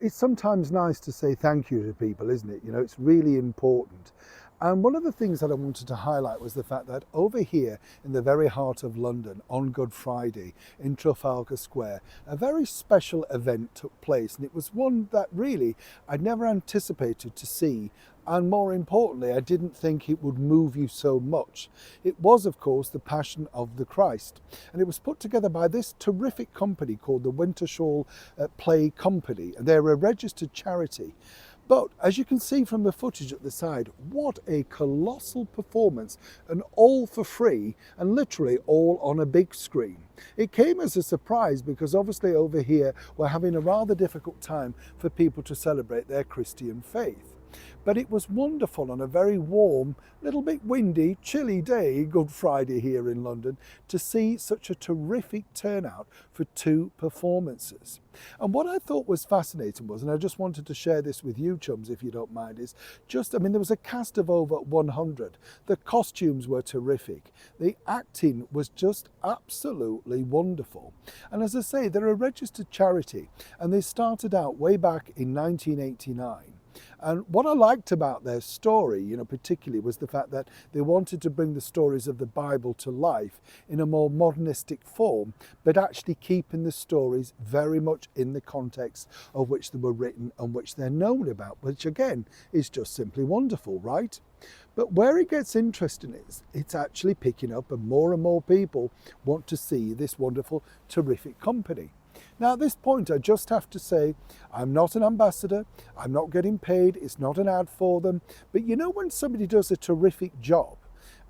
It's sometimes nice to say thank you to people, isn't it? You know, it's really important. And one of the things that I wanted to highlight was the fact that over here in the very heart of London on Good Friday in Trafalgar Square, a very special event took place. And it was one that really I'd never anticipated to see. And more importantly, I didn't think it would move you so much. It was, of course, the Passion of the Christ. And it was put together by this terrific company called the Wintershall Play Company. And they're a registered charity. But as you can see from the footage at the side, what a colossal performance, and all for free and literally all on a big screen. It came as a surprise because obviously over here we're having a rather difficult time for people to celebrate their Christian faith. But it was wonderful on a very warm, little bit windy, chilly day, Good Friday here in London, to see such a terrific turnout for two performances. And what I thought was fascinating was, and I just wanted to share this with you chums if you don't mind, is just, I mean, there was a cast of over 100. The costumes were terrific. The acting was just absolutely wonderful. And as I say, they're a registered charity and they started out way back in 1989. And what I liked about their story, you know, particularly was the fact that they wanted to bring the stories of the Bible to life in a more modernistic form, but actually keeping the stories very much in the context of which they were written and which they're known about, which again is just simply wonderful, right? But where it gets interesting is it's actually picking up and more people want to see this wonderful, terrific company. Now at this point I just have to say I'm not an ambassador, I'm not getting paid, it's not an ad for them, but you know when somebody does a terrific job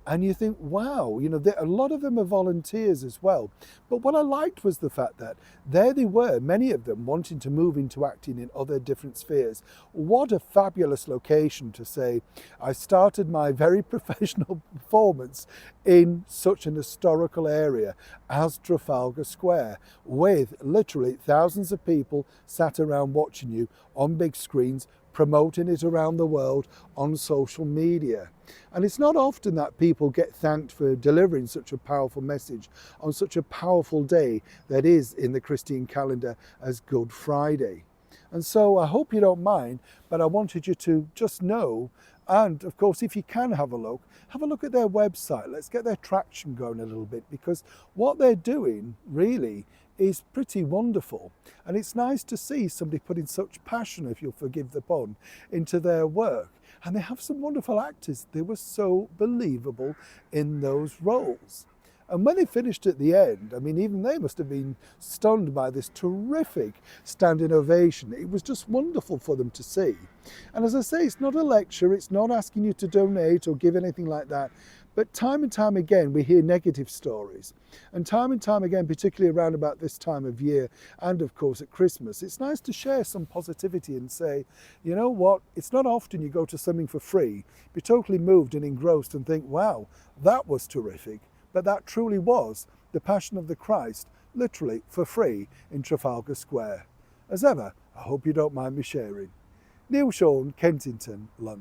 and you think, wow, you know, a lot of them are volunteers as well. But what I liked was the fact that there they were, many of them wanting to move into acting in other different spheres. What a fabulous location to say, I started my very professional performance in such an historical area as Trafalgar Square, with literally thousands of people sat around watching you on big screens, promoting it around the world on social media. And it's not often that people get thanked for delivering such a powerful message on such a powerful day that is in the Christian calendar as Good Friday. And so I hope you don't mind, but I wanted you to just know, and of course if you can have a look at their website. Let's get their traction going a little bit, because what they're doing really is pretty wonderful. And it's nice to see somebody putting such passion, if you'll forgive the pun, into their work. And they have some wonderful actors. They were so believable in those roles. And when they finished at the end, I mean, even they must have been stunned by this terrific standing ovation. It was just wonderful for them to see. And as I say, it's not a lecture, it's not asking you to donate or give anything like that. But time and time again, we hear negative stories. And time again, particularly around about this time of year, and of course at Christmas, it's nice to share some positivity and say, you know what, it's not often you go to something for free, be totally moved and engrossed and think, wow, that was terrific. But that truly was the Passion of the Christ, literally for free in Trafalgar Square. As ever, I hope you don't mind me sharing. Neil Sean, Kensington, London.